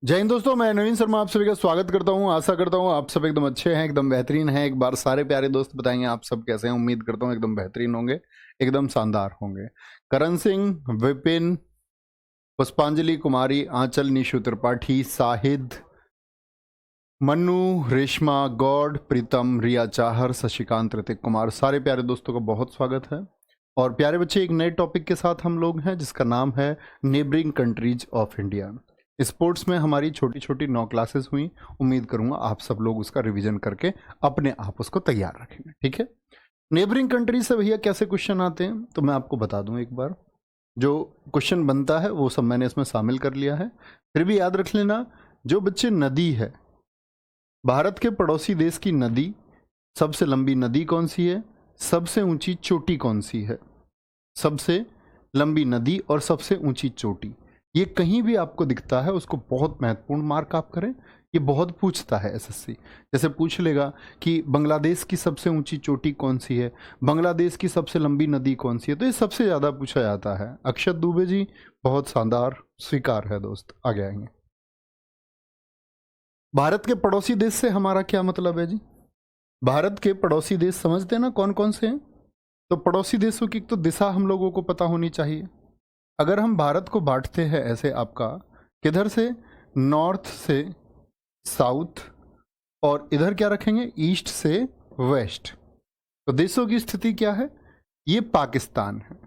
जय हिंद दोस्तों, मैं नवीन शर्मा आप सभी का स्वागत करता हूं। आशा करता हूं आप सब एकदम अच्छे हैं, एकदम बेहतरीन हैं। एक बार सारे प्यारे दोस्त बताएंगे आप सब कैसे हैं। उम्मीद करता हूं एकदम बेहतरीन होंगे, एकदम शानदार होंगे। करण सिंह, विपिन, पुष्पांजलि कुमारी, आंचल, निशु त्रिपाठी, साहिद, मन्नू, रेशमा, गौड, प्रीतम, रिया चाहर, शशिकांत, ऋतिक कुमार, सारे प्यारे दोस्तों का बहुत स्वागत है। और प्यारे बच्चे, एक नए टॉपिक के साथ हम लोग हैं जिसका नाम है neighbouring countries of India. Sports में हमारी छोटी छोटी 9 क्लासेस हुई। उम्मीद करूंगा आप सब लोग उसका रिवीजन करके अपने आप उसको तैयार रखेंगे, ठीक है। नेबरिंग कंट्री से भैया कैसे क्वेश्चन आते हैं तो मैं आपको बता दूं एक बार। जो क्वेश्चन बनता है वो सब मैंने इसमें शामिल कर लिया है। फिर भी याद रख लेना, जो बच्चे नदी है, भारत के पड़ोसी देश की नदी, सबसे लंबी नदी कौन सी है, सबसे ऊंची चोटी कौन सी है, सबसे लंबी नदी और सबसे ऊंची चोटी, ये कहीं भी आपको दिखता है उसको बहुत महत्वपूर्ण मार्क आप करें। ये बहुत पूछता है एसएससी। जैसे पूछ लेगा कि बांग्लादेश की सबसे ऊंची चोटी कौन सी है, बांग्लादेश की सबसे लंबी नदी कौन सी है, तो ये सबसे ज़्यादा पूछा जाता है। अक्षत दुबे जी, बहुत शानदार, स्वीकार है दोस्त, आगे आएंगे। भारत के पड़ोसी देश से हमारा क्या मतलब है जी? भारत के पड़ोसी देश समझते हैं ना कौन कौन से हैं? तो पड़ोसी देशों की तो दिशा हम लोगों को पता होनी चाहिए। अगर हम भारत को बांटते हैं ऐसे आपका, किधर से, नॉर्थ से साउथ, और इधर क्या रखेंगे, ईस्ट से वेस्ट, तो देशों की स्थिति क्या है, ये पाकिस्तान है।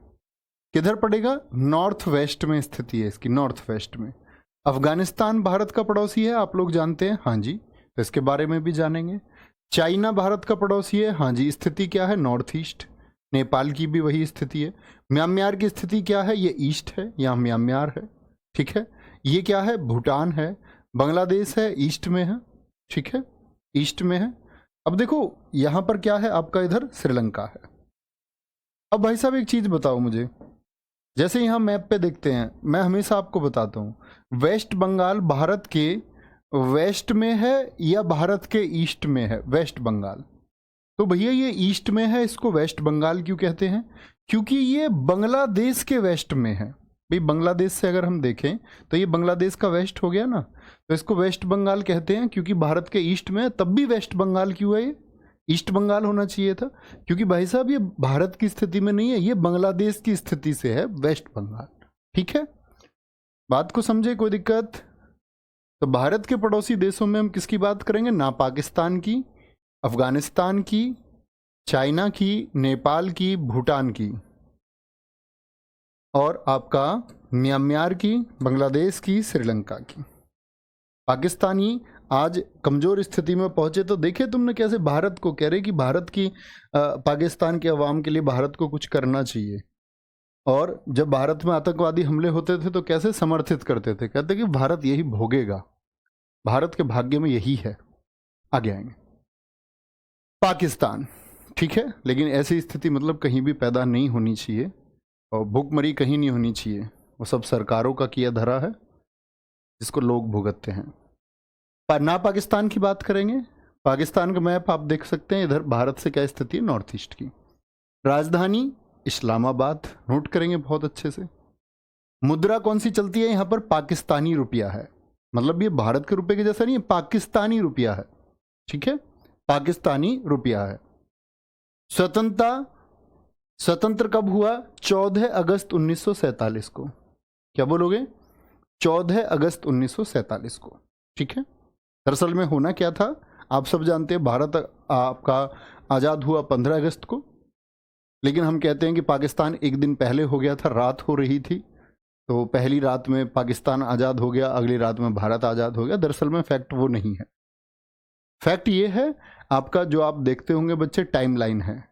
किधर पड़ेगा, नॉर्थ वेस्ट में स्थिति है इसकी, नॉर्थ वेस्ट में। अफगानिस्तान भारत का पड़ोसी है, आप लोग जानते हैं, हाँ जी, तो इसके बारे में भी जानेंगे। चाइना भारत का पड़ोसी है, हाँ जी, स्थिति क्या है, नॉर्थ ईस्ट। नेपाल की भी वही स्थिति है। म्यांमार की स्थिति क्या है, ये ईस्ट है, यहाँ म्यांमार है, ठीक है। ये क्या है, भूटान है। बांग्लादेश है, ईस्ट में है, ठीक है, ईस्ट में है। अब देखो यहाँ पर क्या है आपका, इधर श्रीलंका है। अब भाई साहब एक चीज बताओ मुझे, जैसे यहाँ मैप पे देखते हैं, मैं हमेशा आपको बताता हूँ, वेस्ट बंगाल भारत के वेस्ट में है या भारत के ईस्ट में है, वेस्ट बंगाल। तो भैया ये ईस्ट में है, इसको वेस्ट बंगाल क्यों कहते हैं, क्योंकि ये बांग्लादेश के वेस्ट में है। भाई बांग्लादेश से अगर हम देखें तो ये बांग्लादेश का वेस्ट हो गया ना, तो इसको वेस्ट बंगाल कहते हैं। क्योंकि भारत के ईस्ट में है, तब भी वेस्ट बंगाल क्यों है, ये ईस्ट बंगाल होना चाहिए था, क्योंकि भाई साहब ये भारत की स्थिति में नहीं है, ये बांग्लादेश की स्थिति से है, वेस्ट बंगाल, ठीक है। बात को समझे, कोई दिक्कत? तो भारत के पड़ोसी देशों में हम किसकी बात करेंगे, ना पाकिस्तान की, अफगानिस्तान की, चाइना की, नेपाल की, भूटान की, और आपका म्यांमार की, बांग्लादेश की, श्रीलंका की। पाकिस्तानी आज कमजोर स्थिति में पहुंचे, तो देखे तुमने कैसे भारत को कह रहे कि भारत की पाकिस्तान के अवाम के लिए भारत को कुछ करना चाहिए। और जब भारत में आतंकवादी हमले होते थे तो कैसे समर्थित करते थे, कहते कि भारत यही भोगेगा, भारत के भाग्य में यही है। आगे आएंगे। पाकिस्तान, ठीक है, लेकिन ऐसी स्थिति मतलब कहीं भी पैदा नहीं होनी चाहिए, और भूखमरी कहीं नहीं होनी चाहिए। वो सब सरकारों का किया धरा है जिसको लोग भुगतते हैं। ना पाकिस्तान की बात करेंगे। पाकिस्तान का मैप आप देख सकते हैं, इधर भारत से क्या स्थिति है, नॉर्थ ईस्ट की। राजधानी इस्लामाबाद, नोट करेंगे बहुत अच्छे से। मुद्रा कौन सी चलती है यहाँ पर, पाकिस्तानी रुपया है, मतलब ये भारत के रुपये के जैसा नहीं है, पाकिस्तानी रुपया है, ठीक है, पाकिस्तानी रुपया है। स्वतंत्र कब हुआ, 14 अगस्त 1947 को। क्या बोलोगे, 14 अगस्त 1947 को, ठीक है। दरअसल में होना क्या था, आप सब जानते हैं, भारत आपका आज़ाद हुआ 15 अगस्त को, लेकिन हम कहते हैं कि पाकिस्तान एक दिन पहले हो गया था, रात हो रही थी, तो पहली रात में पाकिस्तान आज़ाद हो गया, अगली रात में भारत आज़ाद हो गया। दरअसल में फैक्ट वो नहीं है। फैक्ट ये है आपका, जो आप देखते होंगे बच्चे, टाइमलाइन है।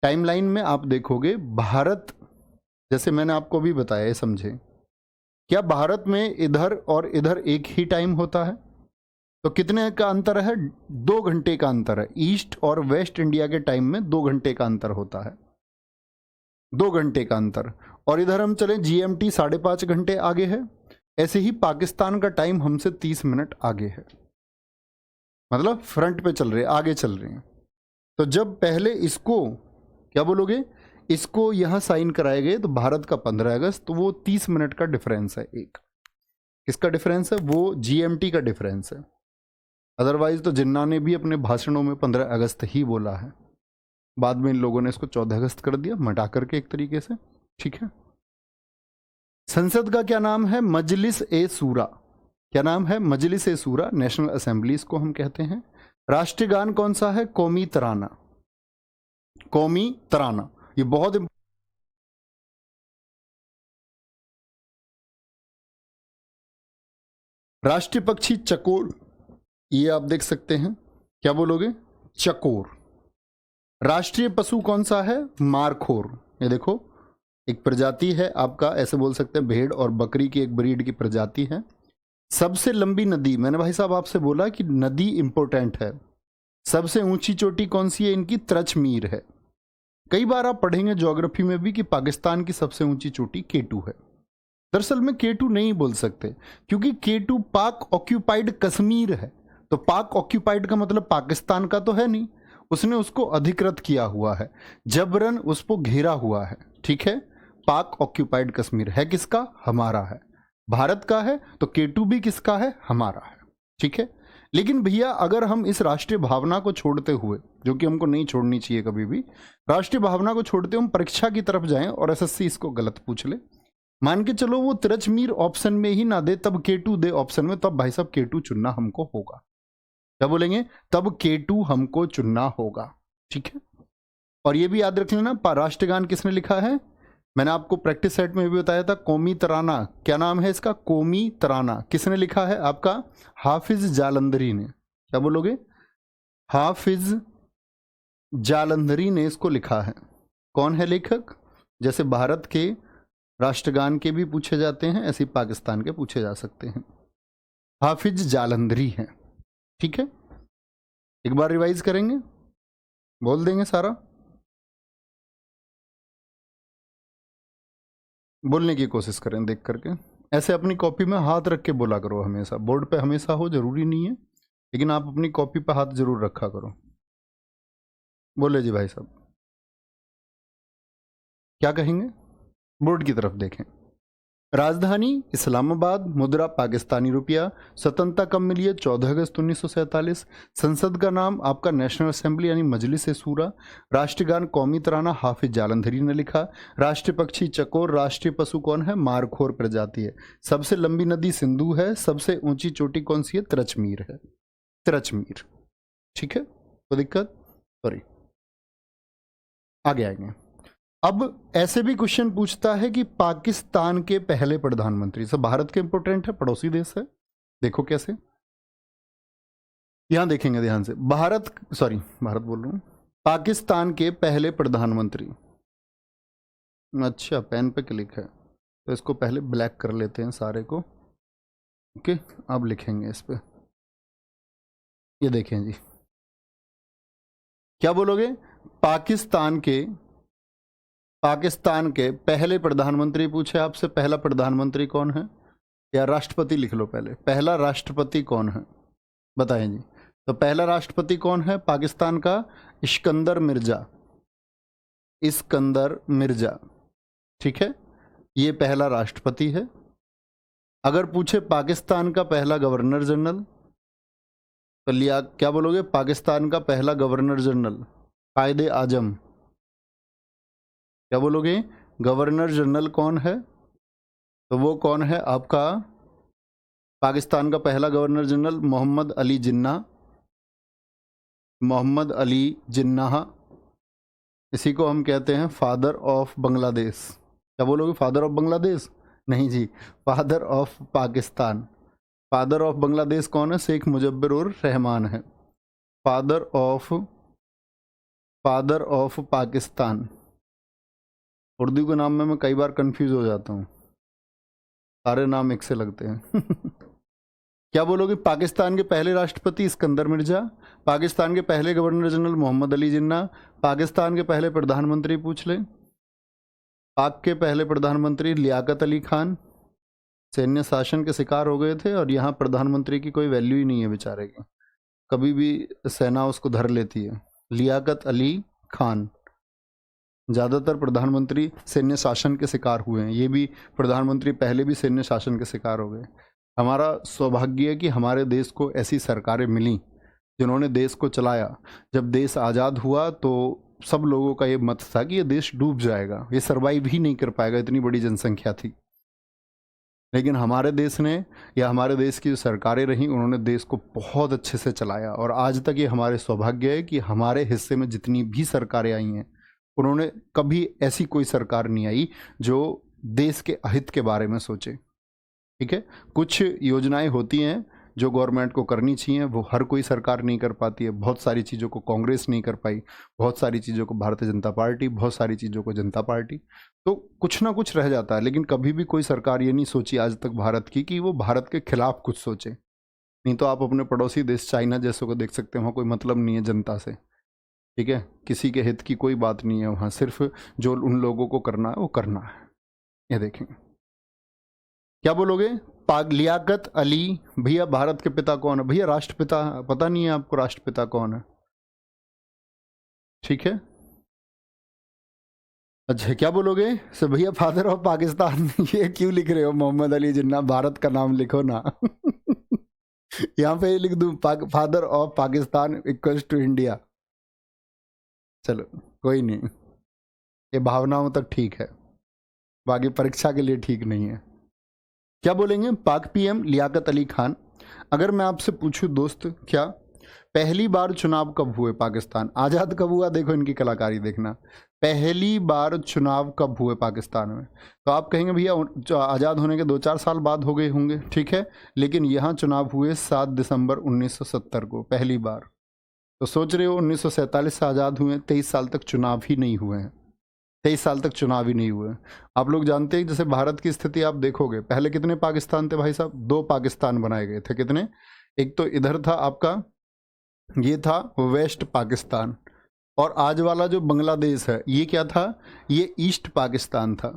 टाइमलाइन में आप देखोगे भारत, जैसे मैंने आपको भी बताया, समझे क्या, भारत में इधर और इधर एक ही टाइम होता है, तो कितने का अंतर है, 2 घंटे का अंतर है। ईस्ट और वेस्ट इंडिया के टाइम में 2 घंटे का अंतर होता है, 2 घंटे का अंतर। और इधर हम चले, जीएमटी 5.5 घंटे आगे है। ऐसे ही पाकिस्तान का टाइम हमसे 30 मिनट आगे है, मतलब फ्रंट पे चल रहे, आगे चल रहे हैं। तो जब पहले इसको, क्या बोलोगे, इसको यहां साइन कराए गए, तो भारत का 15 अगस्त, तो वो 30 मिनट का डिफरेंस है एक। किसका डिफरेंस है? वो जीएमटी का डिफरेंस है। अदरवाइज तो जिन्ना ने भी अपने भाषणों में 15 अगस्त ही बोला है, बाद में इन लोगों ने इसको 14 अगस्त कर दिया, मटा करके एक तरीके से। ठीक है। संसद का क्या नाम है? मजलिस ए सूरा। क्या नाम है? मजलिस ए सूरा, नेशनल असेंबली इसको हम कहते हैं। राष्ट्रीय गान कौन सा है? कौमी तराना। कौमी तराना, ये बहुत राष्ट्रीय पक्षी चकोर, ये आप देख सकते हैं। क्या बोलोगे? चकोर। राष्ट्रीय पशु कौन सा है? मारखोर। ये देखो, एक प्रजाति है आपका, ऐसे बोल सकते हैं, भेड़ और बकरी की एक ब्रीड की प्रजाति है। सबसे लंबी नदी, मैंने भाई साहब आपसे बोला कि नदी इंपॉर्टेंट है। सबसे ऊंची चोटी कौन सी है इनकी? त्रचमीर है। कई बार आप पढ़ेंगे ज्योग्राफी में भी कि पाकिस्तान की सबसे ऊंची चोटी केटू है। दरअसल में केटू नहीं बोल सकते, क्योंकि केटू पाक ऑक्यूपाइड कश्मीर है। तो पाक ऑक्यूपाइड का मतलब पाकिस्तान का तो है नहीं, उसने उसको अधिकृत किया हुआ है, जबरन उसको घेरा हुआ है। ठीक है। पाक ऑक्यूपाइड कश्मीर है किसका? हमारा है। भारत का है, तो केटू भी किसका है? हमारा है। ठीक है। लेकिन भैया अगर हम इस राष्ट्रीय भावना को छोड़ते हुए, जो कि हमको नहीं छोड़नी चाहिए कभी भी, राष्ट्रीय भावना को छोड़ते हम परीक्षा की तरफ जाएं और एसएससी इसको गलत पूछ ले, मान के चलो वो तिरचमीर ऑप्शन में ही ना दे, तब केटू दे ऑप्शन में, तब भाई साहब केटू चुनना हमको होगा। क्या बोलेंगे? तब केटू हमको चुनना होगा। ठीक है। और ये भी याद रख लेना, राष्ट्रगान किसने लिखा है? मैंने आपको प्रैक्टिस सेट में भी बताया था, कौमी तराना। क्या नाम है इसका? कौमी तराना। किसने लिखा है? आपका हाफिज जालंधरी ने। क्या बोलोगे? हाफिज जालंधरी ने इसको लिखा है। कौन है लेखक? जैसे भारत के राष्ट्रगान के भी पूछे जाते हैं, ऐसे पाकिस्तान के पूछे जा सकते हैं। हाफिज जालंधरी हैं। ठीक है। एक बार रिवाइज करेंगे, बोल देंगे सारा, बोलने की कोशिश करें देख करके। ऐसे अपनी कॉपी में हाथ रख के बोला करो हमेशा। बोर्ड पे हमेशा हो जरूरी नहीं है, लेकिन आप अपनी कॉपी पे हाथ जरूर रखा करो। बोले जी भाई साहब, क्या कहेंगे? बोर्ड की तरफ देखें। राजधानी इस्लामाबाद, मुद्रा पाकिस्तानी रुपया, स्वतंत्रता कब मिली है? 14 अगस्त 1947। संसद का नाम आपका नेशनल असेंबली यानी मजलिस ए सूरा। राष्ट्रीय गान कौमी तराना हाफिज जालंधरी ने लिखा। राष्ट्रीय पक्षी चकोर। राष्ट्रीय पशु कौन है? मारखोर प्रजाति है। सबसे लंबी नदी सिंधु है। सबसे ऊंची चोटी कौन सी है? त्रचमीर है। त्रचमीर। ठीक है, तो दिक्कत सॉरी, आगे आएंगे। अब ऐसे भी क्वेश्चन पूछता है कि पाकिस्तान के पहले प्रधानमंत्री, सब भारत के इंपोर्टेंट है, पड़ोसी देश है। देखो कैसे, यहां देखेंगे ध्यान से। भारत बोल रहा हूं, पाकिस्तान के पहले प्रधानमंत्री। अच्छा, पेन पे क्लिक है तो इसको पहले ब्लैक कर लेते हैं सारे को। ओके, अब लिखेंगे इस पे। ये देखें जी, क्या बोलोगे? पाकिस्तान के पहले प्रधानमंत्री पूछे आपसे। पहला प्रधानमंत्री कौन है? या राष्ट्रपति लिख लो पहले। पहला राष्ट्रपति कौन है बताएं जी। तो पहला राष्ट्रपति कौन है पाकिस्तान का? इस्कंदर मिर्जा। इस्कंदर मिर्जा। ठीक है, ये पहला राष्ट्रपति है। अगर पूछे पाकिस्तान का पहला गवर्नर जनरल, तो लिया क्या बोलोगे? पाकिस्तान का पहला गवर्नर जनरल कायदे आजम। क्या बोलोगे? गवर्नर जनरल कौन है? तो वो कौन है आपका? पाकिस्तान का पहला गवर्नर जनरल मोहम्मद अली जिन्ना। मोहम्मद अली जिन्ना, इसी को हम कहते हैं फादर ऑफ बांग्लादेश। क्या बोलोगे? फादर ऑफ बांग्लादेश नहीं जी, father of Pakistan. Father of Bangladesh कौन है? शेख मुजब्बर उर रहमान है। Father of Pakistan. उर्दू के नाम में मैं कई बार कंफ्यूज हो जाता हूँ, सारे नाम एक से लगते हैं। क्या बोलोगे? पाकिस्तान के पहले राष्ट्रपति इस्कंदर मिर्जा। पाकिस्तान के पहले गवर्नर जनरल मोहम्मद अली जिन्ना। पाकिस्तान के पहले प्रधानमंत्री पूछ ले। पाक के पहले प्रधानमंत्री लियाकत अली खान, सैन्य शासन के शिकार हो गए थे और यहाँ प्रधानमंत्री की कोई वैल्यू ही नहीं है बेचारे की, कभी भी सेना उसको धर लेती है। लियाकत अली खान। ज़्यादातर प्रधानमंत्री सैन्य शासन के शिकार हुए हैं, ये भी प्रधानमंत्री पहले भी सैन्य शासन के शिकार हो गए। हमारा सौभाग्य है कि हमारे देश को ऐसी सरकारें मिली जिन्होंने देश को चलाया। जब देश आज़ाद हुआ तो सब लोगों का ये मत था कि ये देश डूब जाएगा, ये सर्वाइव ही नहीं कर पाएगा, इतनी बड़ी जनसंख्या थी। लेकिन हमारे देश ने या हमारे देश की जो सरकारें रहीं उन्होंने देश को बहुत अच्छे से चलाया, और आज तक ये हमारे सौभाग्य है कि हमारे हिस्से में जितनी भी सरकारें आई हैं उन्होंने कभी ऐसी कोई सरकार नहीं आई जो देश के अहित के बारे में सोचे। ठीक है, कुछ योजनाएं होती हैं जो गवर्नमेंट को करनी चाहिए, वो हर कोई सरकार नहीं कर पाती है। बहुत सारी चीज़ों को कांग्रेस नहीं कर पाई, बहुत सारी चीज़ों को भारतीय जनता पार्टी, बहुत सारी चीज़ों को जनता पार्टी, तो कुछ ना कुछ रह जाता है। लेकिन कभी भी कोई सरकार ये नहीं सोची आज तक भारत की कि वो भारत के खिलाफ कुछ सोचे। नहीं तो आप अपने पड़ोसी देश चाइना जैसों को देख सकते हैं, वहाँ कोई मतलब नहीं है जनता से। ठीक है, किसी के हित की कोई बात नहीं है वहाँ, सिर्फ जो उन लोगों को करना है वो करना है। ये देखें, क्या बोलोगे? लियाकत अली भैया, भारत के पिता कौन है? भैया राष्ट्रपिता पता नहीं है आपको राष्ट्रपिता कौन है? ठीक है, अच्छा क्या बोलोगे? सर भैया फादर ऑफ पाकिस्तान ये क्यों लिख रहे हो मोहम्मद अली जिन्ना? भारत का नाम लिखो ना यहाँ पे लिख दूं father of Pakistan equals to India. चलो कोई नहीं, ये भावनाओं तक ठीक है, बाकी परीक्षा के लिए ठीक नहीं है। क्या बोलेंगे? पाक पीएम लियाकत अली खान। अगर मैं आपसे पूछूं दोस्त, क्या पहली बार चुनाव कब हुए पाकिस्तान? आज़ाद कब हुआ? देखो इनकी कलाकारी देखना, पहली बार चुनाव कब हुए पाकिस्तान में? तो आप कहेंगे भैया आज़ाद होने के 2-4 साल बाद हो गए होंगे, ठीक है, लेकिन यहाँ चुनाव हुए 7 दिसंबर 1970 को पहली बार। तो सोच रहे हो 1947 से आज़ाद हुए, 23 साल तक चुनाव ही नहीं हुए हैं, 23 साल तक चुनाव ही नहीं हुए। आप लोग जानते हैं जैसे भारत की स्थिति आप देखोगे, पहले कितने पाकिस्तान थे भाई साहब? 2 पाकिस्तान बनाए गए थे। कितने? एक तो इधर था आपका, ये था वेस्ट पाकिस्तान, और आज वाला जो बांग्लादेश है ये क्या था? ये ईस्ट पाकिस्तान था।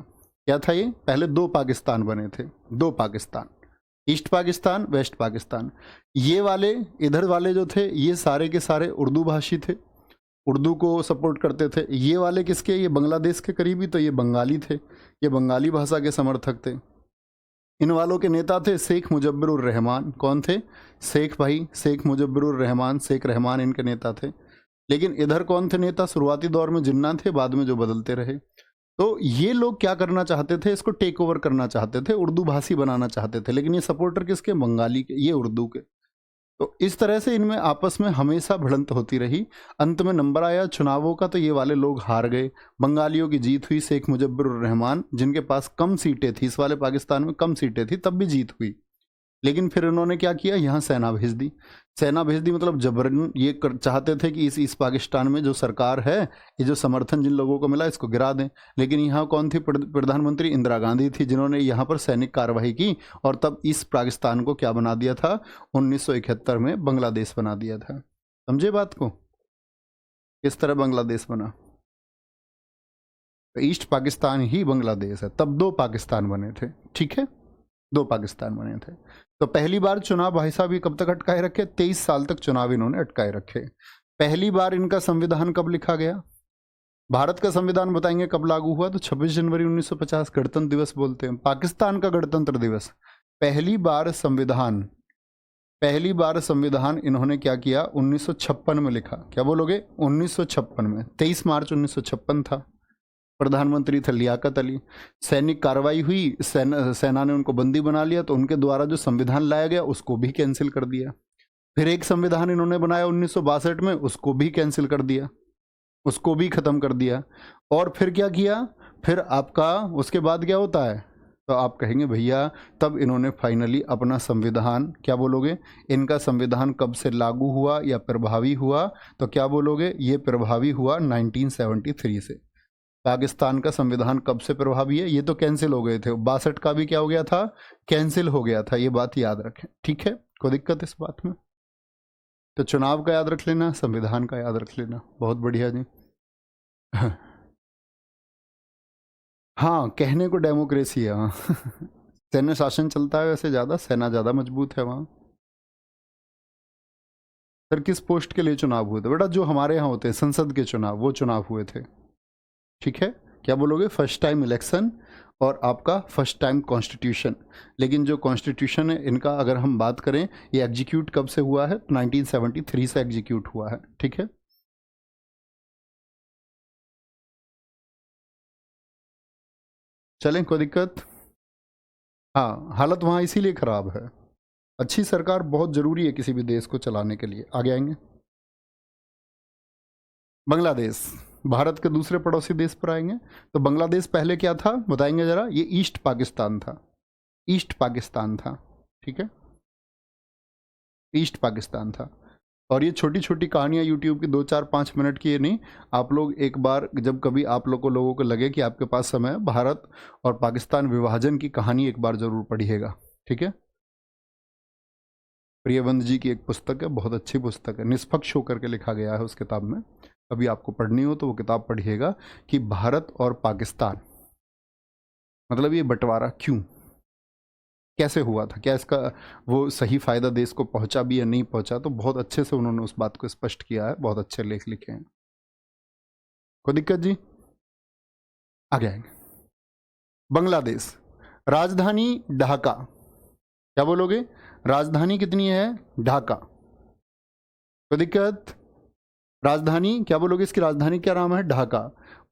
क्या था ये? पहले 2 पाकिस्तान बने थे, 2 पाकिस्तान, ईस्ट पाकिस्तान, वेस्ट पाकिस्तान। ये वाले इधर वाले जो थे ये सारे के सारे उर्दू भाषी थे, उर्दू को सपोर्ट करते थे। ये वाले किसके? ये बांग्लादेश के करीबी, तो ये बंगाली थे, ये बंगाली भाषा के समर्थक थे। इन वालों के नेता थे शेख मुजब्बिरुर रहमान। कौन थे? शेख मुजब्बिरुर रहमान, शेख रहमान इनके नेता थे। लेकिन इधर कौन थे नेता? शुरुआती दौर में जिन्ना थे, बाद में जो बदलते रहे। तो ये लोग क्या करना चाहते थे? इसको टेक ओवर करना चाहते थे, उर्दू भाषी बनाना चाहते थे। लेकिन ये सपोर्टर किसके? बंगाली के, ये उर्दू के। तो इस तरह से इनमें आपस में हमेशा भिड़ंत होती रही। अंत में नंबर आया चुनावों का तो ये वाले लोग हार गए, बंगालियों की जीत हुई। शेख मुजब्बिरुर रहमान जिनके पास कम सीटें थी, इस वाले पाकिस्तान में कम सीटें थी, तब भी जीत हुई। लेकिन फिर इन्होंने क्या किया? यहाँ सेना भेज दी। सेना भेज दी मतलब जबरन ये चाहते थे कि इस पाकिस्तान में जो सरकार है, ये जो समर्थन जिन लोगों को मिला इसको गिरा दें। लेकिन यहाँ कौन थी? प्रधानमंत्री इंदिरा गांधी थी, जिन्होंने यहाँ पर सैनिक कार्रवाई की, और तब इस पाकिस्तान को क्या बना दिया था? 1971 में बांग्लादेश बना दिया था। समझे बात को? किस तरह बांग्लादेश बना? तो ईस्ट पाकिस्तान ही बांग्लादेश है। तब 2 पाकिस्तान बने थे, ठीक है, 2 पाकिस्तान बने थे। तो पहली बार चुनाव भाई साहब ये कब तक अटकाए रखे? 23 साल तक चुनाव इन्होंने अटकाए रखे। पहली बार इनका संविधान कब लिखा गया? भारत का संविधान बताएंगे कब लागू हुआ? तो 26 जनवरी 1950, गणतंत्र दिवस बोलते हैं, पाकिस्तान का गणतंत्र दिवस। पहली बार संविधान इन्होंने क्या किया? 1956 में लिखा। क्या बोलोगे? 1956 में, 23 मार्च 1956 था। प्रधानमंत्री थे लियाकत अली। सैनिक कार्रवाई हुई, सेना ने उनको बंदी बना लिया, तो उनके द्वारा जो संविधान लाया गया उसको भी कैंसिल कर दिया। फिर एक संविधान इन्होंने बनाया 1962 में, उसको भी कैंसिल कर दिया, उसको भी खत्म कर दिया। और फिर क्या किया? फिर आपका उसके बाद क्या होता है? तो आप कहेंगे भैया तब इन्होंने फाइनली अपना संविधान, क्या बोलोगे? इनका संविधान कब से लागू हुआ या प्रभावी हुआ? तो क्या बोलोगे? ये प्रभावी हुआ 1973 से। पाकिस्तान का संविधान कब से प्रभावी है? ये तो कैंसिल हो गए थे, 62 का भी क्या हो गया था? कैंसिल हो गया था। ये बात याद रखें, ठीक है, कोई दिक्कत इस बात में? तो चुनाव का याद रख लेना, संविधान का याद रख लेना, बहुत बढ़िया जी। हाँ, कहने को डेमोक्रेसी है वहाँ सैन्य शासन चलता है, वैसे ज़्यादा सेना ज़्यादा मजबूत है वहाँ। सर किस पोस्ट के लिए चुनाव हुए थे? बेटा जो हमारे यहाँ होते हैं संसद के चुनाव, वो चुनाव हुए थे, ठीक है। क्या बोलोगे? फर्स्ट टाइम इलेक्शन और आपका फर्स्ट टाइम कॉन्स्टिट्यूशन। लेकिन जो कॉन्स्टिट्यूशन है इनका अगर हम बात करें, ये एग्जीक्यूट कब से हुआ है? 1973 से एग्जीक्यूट हुआ है। ठीक है, चलें, कोई दिक्कत? हाँ, हालत वहाँ इसीलिए ख़राब है। अच्छी सरकार बहुत ज़रूरी है किसी भी देश को चलाने के लिए। आगे आएंगे, बांग्लादेश भारत के दूसरे पड़ोसी देश पर आएंगे। तो बांग्लादेश पहले क्या था बताएंगे ज़रा? ये ईस्ट पाकिस्तान था, ईस्ट पाकिस्तान था। ठीक है, ईस्ट पाकिस्तान था। और ये छोटी छोटी कहानियाँ यूट्यूब की 2 4 5 मिनट की, ये नहीं। आप लोग एक बार जब कभी आप लोगों को लगे कि आपके पास समय है, भारत और पाकिस्तान विभाजन की कहानी एक बार ज़रूर पढ़िएगा। ठीक है, प्रियबंद जी की एक पुस्तक है, बहुत अच्छी पुस्तक है, निष्पक्ष होकर के लिखा गया है उस किताब में। कभी आपको पढ़नी हो तो वो किताब पढ़िएगा कि भारत और पाकिस्तान मतलब ये बंटवारा क्यों, कैसे हुआ था, क्या इसका वो सही फायदा देश को पहुंचा भी या नहीं पहुंचा। तो बहुत अच्छे से उन्होंने उस बात को स्पष्ट किया है, बहुत अच्छे लेख लिखे हैं। कोई दिक्कत जी? आगे आएंगे, बांग्लादेश राजधानी ढाका। क्या बोलोगे? राजधानी कितनी है? ढाका। कोई दिक्कत? राजधानी क्या बोलोगे? इसकी राजधानी क्या नाम है? ढाका।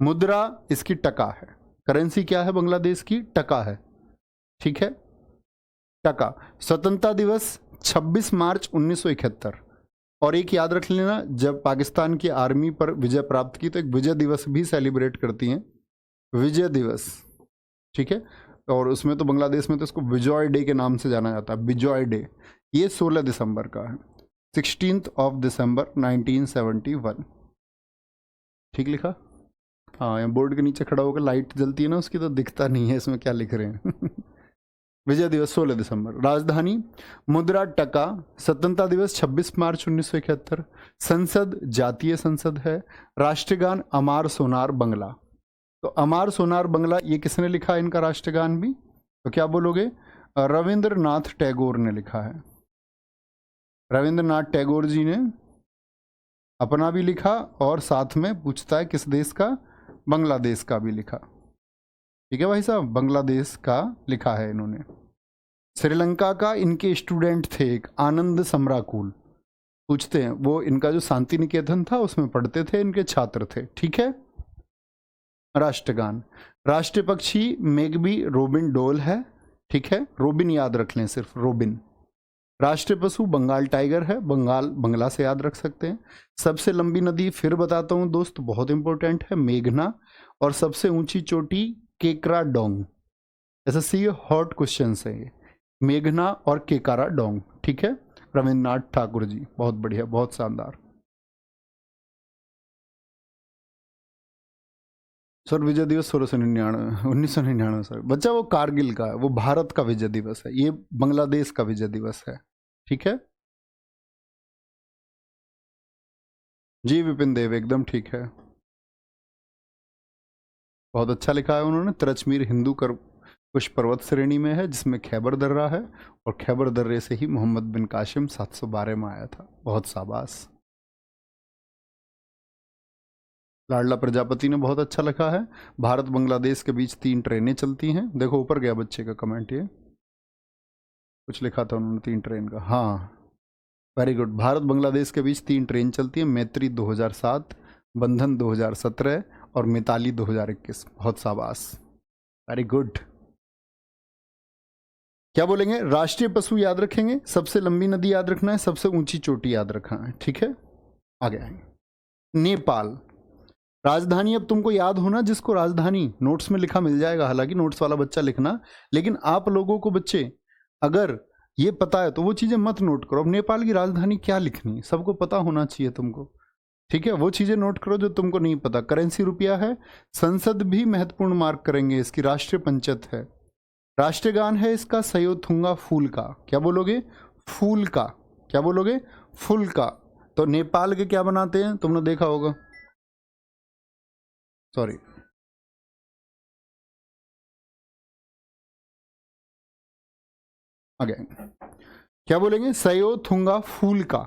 मुद्रा इसकी टका है। करेंसी क्या है बांग्लादेश की? टका है। ठीक है, टका। स्वतंत्रता दिवस 26 मार्च 1971। और एक याद रख लेना, जब पाकिस्तान की आर्मी पर विजय प्राप्त की तो एक विजय दिवस भी सेलिब्रेट करती हैं, विजय दिवस। ठीक है, और उसमें तो बांग्लादेश में तो इसको विजॉय डे के नाम से जाना जाता है, विजॉय डे। ये 16 दिसंबर का है, 16th ऑफ दिसंबर 1971। ठीक लिखा? हाँ, यहाँ बोर्ड के नीचे खड़ा होकर लाइट जलती है ना उसकी, तो दिखता नहीं है इसमें क्या लिख रहे हैं। विजय दिवस 16 दिसंबर। राजधानी मुद्रा टका। स्वतंत्रता दिवस 26 मार्च 1971। संसद जातीय संसद है। राष्ट्रगान अमार सोनार बंगला। तो अमार सोनार बंगला ये किसने लिखा है इनका राष्ट्रगान भी? तो क्या बोलोगे? रविंद्रनाथ टैगोर ने लिखा है। रविंद्रनाथ टैगोर जी ने अपना भी लिखा और साथ में पूछता है किस देश का? बांग्लादेश का भी लिखा। ठीक है भाई साहब, बांग्लादेश का लिखा है इन्होंने। श्रीलंका का इनके स्टूडेंट थे एक आनंद समराकुल, पूछते हैं वो इनका जो शांति निकेतन था उसमें पढ़ते थे, इनके छात्र थे। ठीक है, राष्ट्रगान। राष्ट्रीय पक्षी मेघबी रोबिन डोल है। ठीक है, रोबिन याद रख लें, सिर्फ रोबिन। राष्ट्रीय पशु बंगाल टाइगर है, बंगाल बंगला से याद रख सकते हैं। सबसे लंबी नदी फिर बताता हूँ दोस्त, बहुत इंपॉर्टेंट है, मेघना। और सबसे ऊंची चोटी केकरा डोंग। एसएससी हॉट क्वेश्चन है ये, मेघना और केकारा डोंग। ठीक है, रविन्द्रनाथ ठाकुर जी, बहुत बढ़िया, बहुत शानदार। सर विजय दिवस 1999 सर बच्चा, वो कारगिल का है, वो भारत का विजय दिवस है, ये बांग्लादेश का विजय दिवस है। ठीक है जी, विपिन देव एकदम ठीक है, बहुत अच्छा लिखा है उन्होंने। तिरचमीर हिंदू कर कुछ पर्वत श्रेणी में है जिसमें खैबर दर्रा है, और खैबर दर्रे से ही मोहम्मद बिन कासिम 712 में आया था। बहुत शाबाश। लाडला प्रजापति ने बहुत अच्छा लिखा है। भारत बांग्लादेश के बीच 3 ट्रेनें चलती हैं। देखो ऊपर गया बच्चे का कमेंट, ये कुछ लिखा था उन्होंने 3 ट्रेन का। हाँ, वेरी गुड। भारत बांग्लादेश के बीच 3 ट्रेन चलती है, मैत्री 2007, बंधन 2017 और मिताली 2021। बहुत शाबाश, वेरी गुड। क्या बोलेंगे? राष्ट्रीय पशु याद रखेंगे, सबसे लंबी नदी याद रखना है, सबसे ऊंची चोटी याद रखना है। ठीक है, आगे आएंगे। नेपाल राजधानी, अब तुमको याद होना, जिसको राजधानी नोट्स में लिखा मिल जाएगा, हालांकि नोट्स वाला बच्चा लिखना, लेकिन आप लोगों को बच्चे अगर ये पता है तो वो चीज़ें मत नोट करो। अब नेपाल की राजधानी क्या लिखनी, सबको पता होना चाहिए तुमको। ठीक है, वो चीज़ें नोट करो जो तुमको नहीं पता। करेंसी रुपया है। संसद भी महत्वपूर्ण मार्क करेंगे, इसकी राष्ट्रीय पंचायत है। राष्ट्रगान है इसका सयोथुंगा फूल का। क्या बोलोगे? फूल का। क्या बोलोगे? फूल का। तो नेपाल के क्या बनाते हैं तुमने देखा होगा, सॉरी, आगे क्या बोलेंगे? सयोथुंगा फूल का।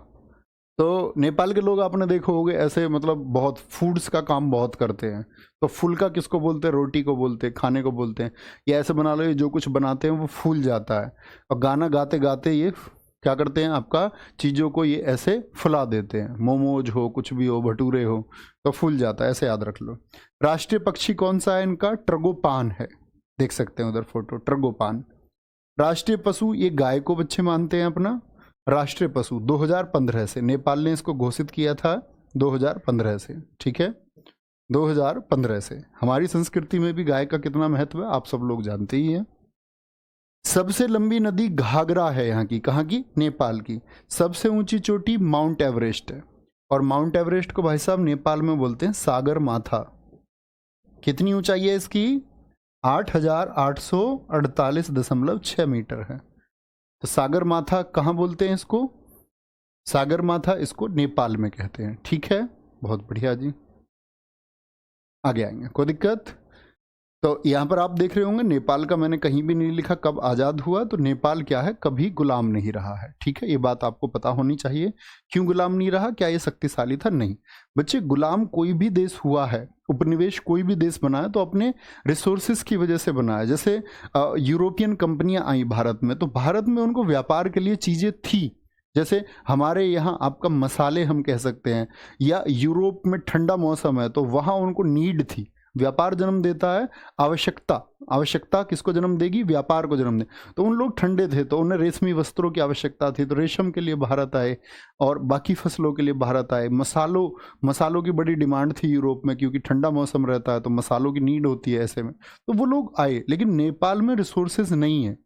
तो नेपाल के लोग आपने देखो होगे ऐसे मतलब बहुत फूड्स का काम बहुत करते हैं। तो फुल्का किसको बोलते हैं? रोटी को बोलते हैं, खाने को बोलते हैं। या ऐसे बना लो, ये जो कुछ बनाते हैं वो फूल जाता है। और गाना गाते गाते ये क्या करते हैं, आपका चीज़ों को ये ऐसे फुला देते हैं। मोमोज हो, कुछ भी हो, भटूरे हो, तो फूल जाता है। ऐसे याद रख लो। राष्ट्रीय पक्षी कौन सा है इनका? ट्रगोपान है। देख सकते हैं उधर फोटो, ट्रगोपान। राष्ट्रीय पशु, ये गाय को बच्चे मानते हैं अपना राष्ट्रीय पशु 2015 से। नेपाल ने इसको घोषित किया था 2015 से, ठीक है, 2015 से। हमारी संस्कृति में भी गाय का कितना महत्व है आप सब लोग जानते ही हैं। सबसे लंबी नदी घाघरा है यहाँ की। कहाँ की? नेपाल की। सबसे ऊंची चोटी माउंट एवरेस्ट है। और माउंट एवरेस्ट को भाई साहब नेपाल में बोलते हैं सागर माथा। कितनी ऊंचाई है इसकी? 8,848.6 मीटर है। तो सागर माथा कहाँ बोलते हैं इसको? सागर माथा इसको नेपाल में कहते हैं, ठीक है। बहुत बढ़िया जी, आगे आएंगे, कोई दिक्कत? तो यहाँ पर आप देख रहे होंगे नेपाल का मैंने कहीं भी नहीं लिखा कब आज़ाद हुआ। तो नेपाल क्या है, कभी गुलाम नहीं रहा है, ठीक है। ये बात आपको पता होनी चाहिए। क्यों गुलाम नहीं रहा? क्या ये शक्तिशाली था? नहीं बच्चे, गुलाम कोई भी देश हुआ है, उपनिवेश कोई भी देश बना है तो अपने रिसोर्सेज की वजह से बना है। जैसे यूरोपियन कंपनियां आई भारत में, तो भारत में उनको व्यापार के लिए चीज़ें थी। जैसे हमारे यहाँ आपका मसाले हम कह सकते हैं, या यूरोप में ठंडा मौसम है तो वहाँ उनको नीड थी। व्यापार जन्म देता है आवश्यकता। आवश्यकता किसको जन्म देगी? व्यापार को जन्म दे। तो उन लोग ठंडे थे तो उन्हें रेशमी वस्त्रों की आवश्यकता थी, तो रेशम के लिए भारत आए। और बाकी फसलों के लिए भारत आए। मसालों की बड़ी डिमांड थी यूरोप में, क्योंकि ठंडा मौसम रहता है तो मसालों की नीड होती है ऐसे में। तो वो लोग आए, लेकिन नेपाल में रिसोर्सेज नहीं है।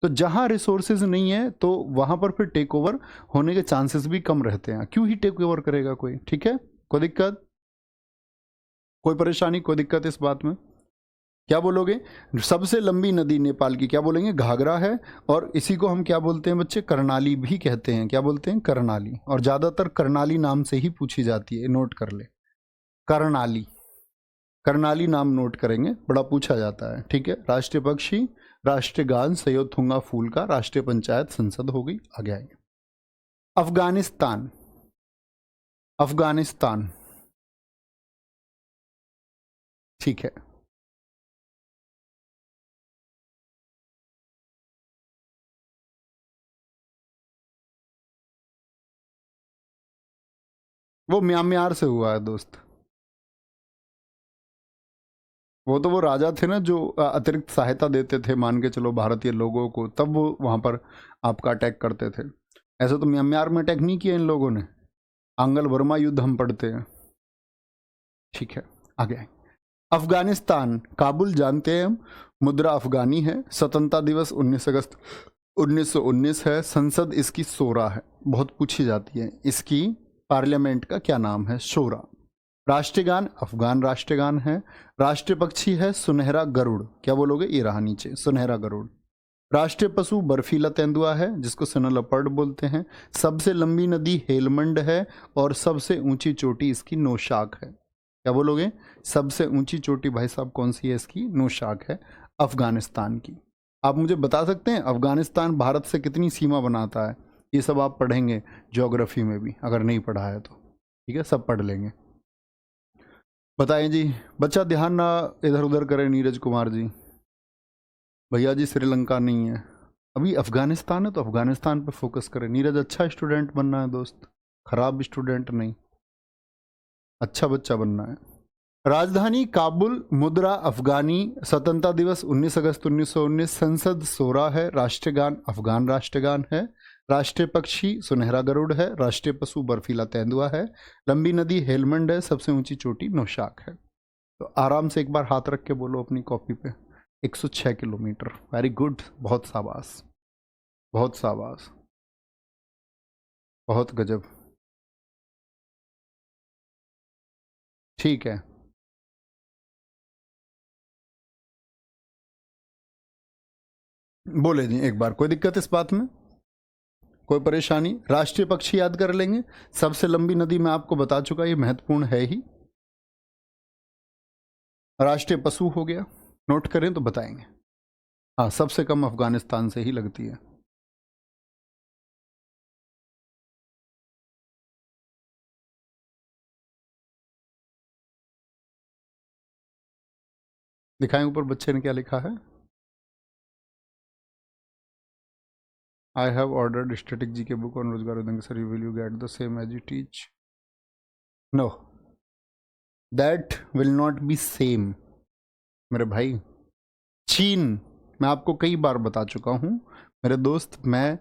तो जहाँ रिसोर्सेज नहीं है तो वहाँ पर फिर टेक ओवर होने के चांसेस भी कम रहते हैं। क्यों ही टेक ओवर करेगा कोई, ठीक है। कोई दिक्कत, कोई परेशानी, कोई दिक्कत इस बात में? क्या बोलोगे? सबसे लंबी नदी नेपाल की क्या बोलेंगे? घाघरा है। और इसी को हम क्या बोलते हैं बच्चे? कर्णाली भी कहते हैं। क्या बोलते हैं? कर्णाली। और ज़्यादातर कर्णाली नाम से ही पूछी जाती है, नोट कर ले, कर्णाली। कर्णाली नाम नोट करेंगे, बड़ा पूछा जाता है, ठीक है। राष्ट्रीय पक्षी, राष्ट्रीय गान सयोथुंगा फूल का। राष्ट्रीय पंचायत संसद हो गई। आगे आएंगे। अफगानिस्तान। अफगानिस्तान, ठीक है। वो म्यांमार से हुआ है दोस्त। वो राजा थे ना जो अतिरिक्त सहायता देते थे, मान के चलो भारतीय लोगों को, तब वो वहाँ पर आपका अटैक करते थे। ऐसे तो म्यांमार में अटैक नहीं किया इन लोगों ने। आंगल वर्मा युद्ध हम पढ़ते हैं, ठीक है। आगे आए। अफगानिस्तान, काबुल जानते हैं हम। मुद्रा अफगानी है। स्वतंत्रता दिवस 19 अगस्त 1919 है। संसद इसकी शोरा है, बहुत पूछी जाती है। इसकी पार्लियामेंट का क्या नाम है? शोरा। राष्ट्रीय गान अफगान राष्ट्रीय गान है। राष्ट्रीय पक्षी है सुनहरा गरुड़। क्या बोलोगे? ये रहा नीचे, सुनहरा गरुड़। राष्ट्रीय पशु बर्फीला तेंदुआ है, जिसको सिनोलेपर्ड बोलते हैं। सबसे लंबी नदी हेलमंड है। और सबसे ऊंची चोटी इसकी नौशाख है। क्या बोलोगे? सबसे ऊंची चोटी भाई साहब कौन सी है इसकी? नौशाख है, अफगानिस्तान की। आप मुझे बता सकते हैं अफगानिस्तान भारत से कितनी सीमा बनाता है? ये सब आप पढ़ेंगे ज्योग्राफी में भी, अगर नहीं पढ़ा है तो, ठीक है, सब पढ़ लेंगे। बताएं जी। बच्चा ध्यान ना इधर उधर करे, नीरज कुमार जी। भैया जी श्रीलंका नहीं है, अभी अफगानिस्तान है, तो अफगानिस्तान पे फोकस करें। नीरज अच्छा स्टूडेंट बनना है दोस्त, खराब स्टूडेंट नहीं, अच्छा बच्चा बनना है। राजधानी काबुल, मुद्रा अफगानी, स्वतंत्रता दिवस 19 अगस्त 1919, संसद शोरा है, राष्ट्रीय गान अफगान राष्ट्रीय गान है, राष्ट्रीय पक्षी सुनहरा गरुड़ है, राष्ट्रीय पशु बर्फीला तेंदुआ है, लंबी नदी हेलमंड है, सबसे ऊंची चोटी नौशाख है। तो आराम से एक बार हाथ रख के बोलो अपनी कॉपी पे, 106 किलोमीटर। वेरी गुड, बहुत शाबाश, बहुत शाबाश, बहुत गजब, ठीक है। बोले जी एक बार, कोई दिक्कत इस बात में, कोई परेशानी? राष्ट्रीय पक्षी याद कर लेंगे। सबसे लंबी नदी मैं आपको बता चुका, ये महत्वपूर्ण है ही। राष्ट्रीय पशु हो गया, नोट करें तो बताएंगे। हाँ, सबसे कम अफगानिस्तान से ही लगती है। दिखाएं ऊपर बच्चे ने क्या लिखा है। I have ordered static G K book on रोजगार उदंग sir, will you get the same as you teach? No, that will not be same मेरे भाई। चीन, मैं आपको कई बार बता चुका हूँ मेरे दोस्त, मैं